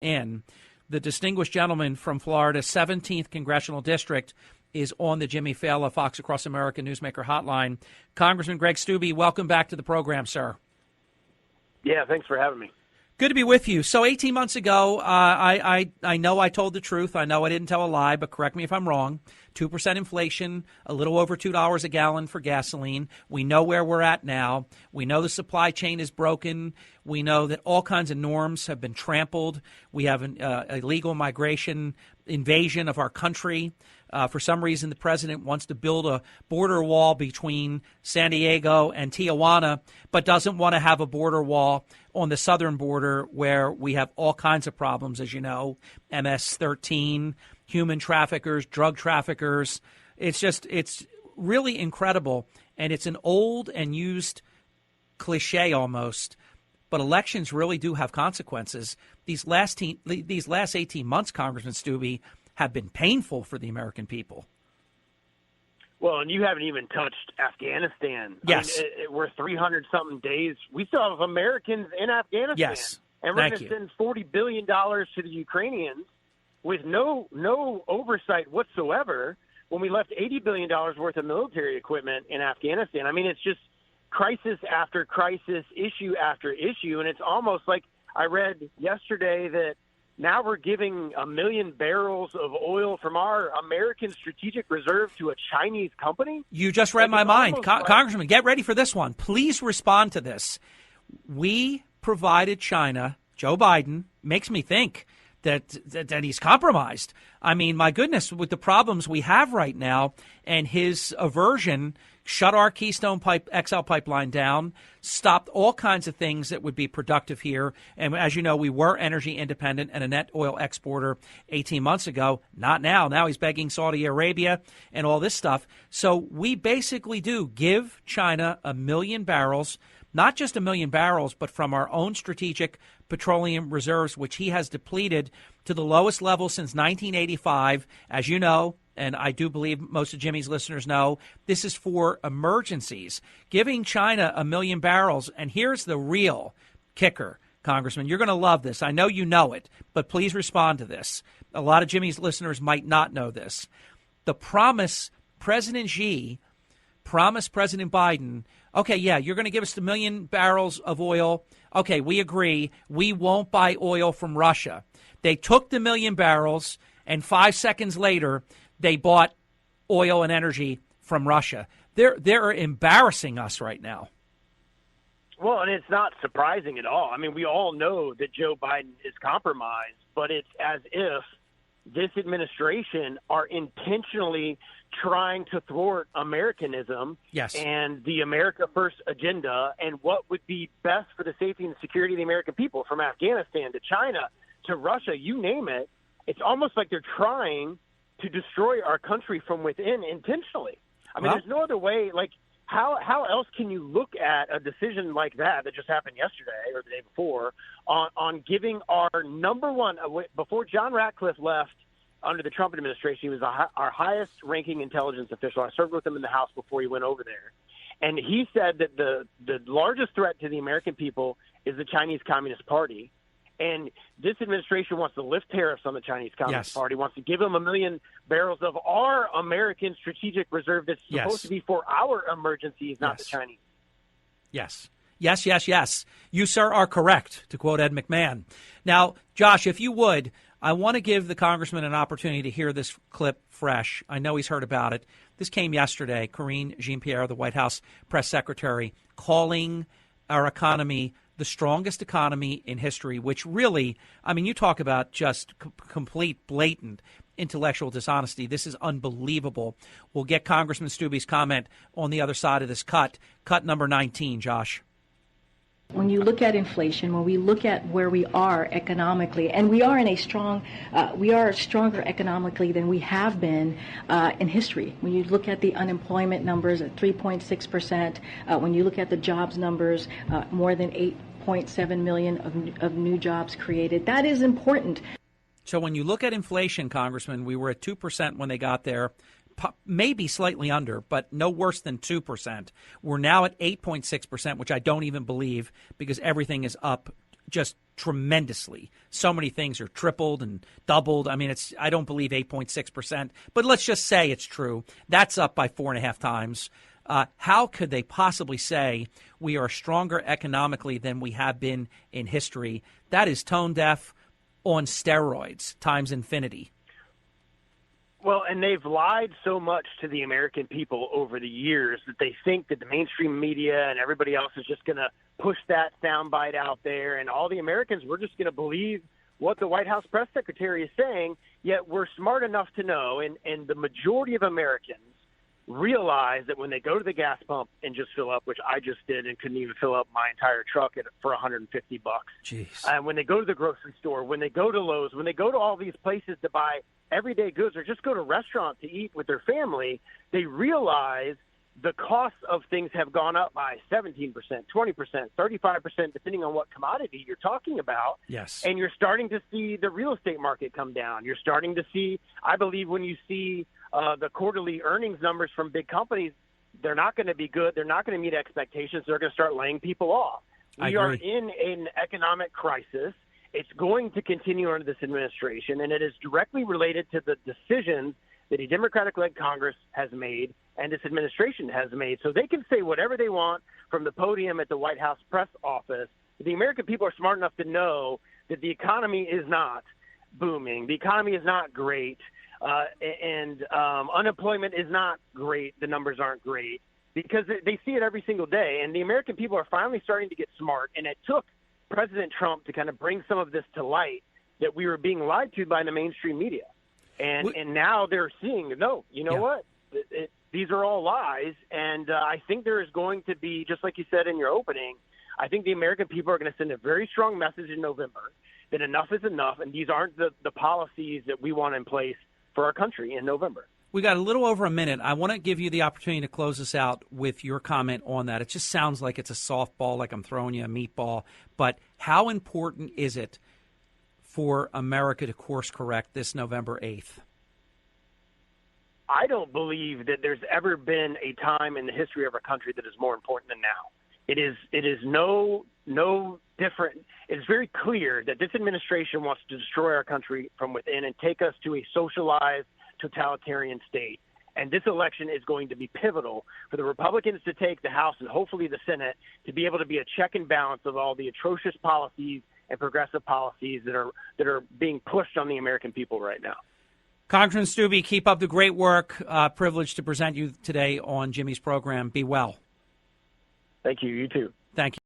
in. The distinguished gentleman from Florida, 17th Congressional District, is on the Jimmy Fallon Fox Across America Newsmaker Hotline. Congressman Greg Steube, welcome back to the program, sir. Yeah, thanks for having me. Good to be with you. So 18 months ago, I know I told the truth. I know I didn't tell a lie, but correct me if I'm wrong. 2% inflation, a little over $2 a gallon for gasoline. We know where we're at now. We know the supply chain is broken. We know that all kinds of norms have been trampled. We have an illegal migration invasion of our country. For some reason, the president wants to build a border wall between San Diego and Tijuana, but doesn't want to have a border wall on the southern border where we have all kinds of problems, as you know, MS-13, human traffickers, drug traffickers. It's really incredible, and it's an old and used cliche almost, but elections really do have consequences. These last 18 months, Congressman Steube, have been painful for the American people. Well, and you haven't even touched Afghanistan. Yes. I mean, we're 300-something days. We still have Americans in Afghanistan. Yes. And we're going to send $40 billion to the Ukrainians with no oversight whatsoever when we left $80 billion worth of military equipment in Afghanistan. I mean, it's just crisis after crisis, issue after issue. And it's almost like I read yesterday that now we're giving 1 million barrels of oil from our American strategic reserve to a Chinese company. You just read my mind. Congressman, get ready for this one. Please respond to this. We provided China, Joe Biden, makes me think that he's compromised. I mean, my goodness, with the problems we have right now and his aversion, shut our Keystone XL pipeline down, stopped all kinds of things that would be productive here. And as you know, we were energy independent and a net oil exporter 18 months ago. Not now. Now he's begging Saudi Arabia and all this stuff. So we basically do give China 1 million barrels, not just 1 million barrels, but from our own strategic petroleum reserves, which he has depleted to the lowest level since 1985. As you know, and I do believe most of Jimmy's listeners know, this is for emergencies. Giving China 1 million barrels, and here's the real kicker, Congressman. You're going to love this. I know you know it, but please respond to this. A lot of Jimmy's listeners might not know this. The promise President Xi promised President Biden, okay, yeah, you're going to give us the 1 million barrels of oil. Okay, we agree. We won't buy oil from Russia. They took the 1 million barrels, and 5 seconds later, they bought oil and energy from Russia. They're embarrassing us right now. Well, and it's not surprising at all. I mean, we all know that Joe Biden is compromised, but it's as if this administration are intentionally trying to thwart Americanism and the America First agenda and what would be best for the safety and security of the American people, from Afghanistan to China to Russia, you name it. It's almost like they're trying to destroy our country from within intentionally. I mean, there's no other way. Like, how else can you look at a decision like that just happened yesterday or the day before on giving our number one, before John Ratcliffe left under the Trump administration, he was our highest-ranking intelligence official. I served with him in the House before he went over there. And he said that the largest threat to the American people is the Chinese Communist Party. And this administration wants to lift tariffs on the Chinese Communist Party, wants to give them 1 million barrels of our American strategic reserve that's supposed to be for our emergencies, not the Chinese. Yes. Yes, yes, yes. You, sir, are correct, to quote Ed McMahon. Now, Josh, if you would, I want to give the congressman an opportunity to hear this clip fresh. I know he's heard about it. This came yesterday. Karine Jean-Pierre, the White House press secretary, calling our economy the strongest economy in history, which really, I mean, you talk about just complete, blatant intellectual dishonesty. This is unbelievable. We'll get Congressman Steube's comment on the other side of this cut number 19, Josh. When you look at inflation, when we look at where we are economically, and we are in a strong, we are stronger economically than we have been in history. When you look at the unemployment numbers at 3.6%, when you look at the jobs numbers, more than 8.7 million of new jobs created, that is important. So when you look at inflation, Congressman, we were at 2% when they got there. Maybe slightly under, but no worse than 2%. We're now at 8.6%, which I don't even believe, because everything is up just tremendously. So many things are tripled and doubled. I mean, I don't believe 8.6%, but let's just say it's true. That's up by 4.5 times. How could they possibly say we are stronger economically than we have been in history? That is tone deaf on steroids times infinity. Well, and they've lied so much to the American people over the years that they think that the mainstream media and everybody else is just going to push that soundbite out there, and all the Americans, we're just going to believe what the White House press secretary is saying, yet we're smart enough to know, and the majority of Americans realize that when they go to the gas pump and just fill up, which I just did and couldn't even fill up my entire truck for $150. Jeez. And when they go to the grocery store, when they go to Lowe's, when they go to all these places to buy everyday goods or just go to a restaurant to eat with their family, they realize the costs of things have gone up by 17%, 20%, 35%, depending on what commodity you're talking about. Yes. And you're starting to see the real estate market come down. You're starting to see, I believe, when you see the quarterly earnings numbers from big companies, they're not going to be good. They're not going to meet expectations. They're going to start laying people off. We are in an economic crisis. It's going to continue under this administration, and it is directly related to the decisions that a Democratic-led Congress has made and this administration has made. So they can say whatever they want from the podium at the White House press office. The American people are smart enough to know that the economy is not booming. The economy is not great, and unemployment is not great. The numbers aren't great because they see it every single day. And the American people are finally starting to get smart, and it took President Trump to kind of bring some of this to light, that we were being lied to by the mainstream media. And now they're seeing, no, you know what? These are all lies. And I think there is going to be, just like you said in your opening, I think the American people are going to send a very strong message in November that enough is enough, and these aren't the policies that we want in place for our country in November. We got a little over a minute. I want to give you the opportunity to close us out with your comment on that. It just sounds like it's a softball, like I'm throwing you a meatball. But how important is it for America to course correct this November 8th? I don't believe that there's ever been a time in the history of our country that is more important than now. It is no different. It's very clear that this administration wants to destroy our country from within and take us to a socialized, totalitarian state. And this election is going to be pivotal for the Republicans to take the House and hopefully the Senate to be able to be a check and balance of all the atrocious policies and progressive policies that are being pushed on the American people right now. Congressman Steube, keep up the great work. Privileged to present you today on Jimmy's program. Be well. Thank you. You too. Thank you.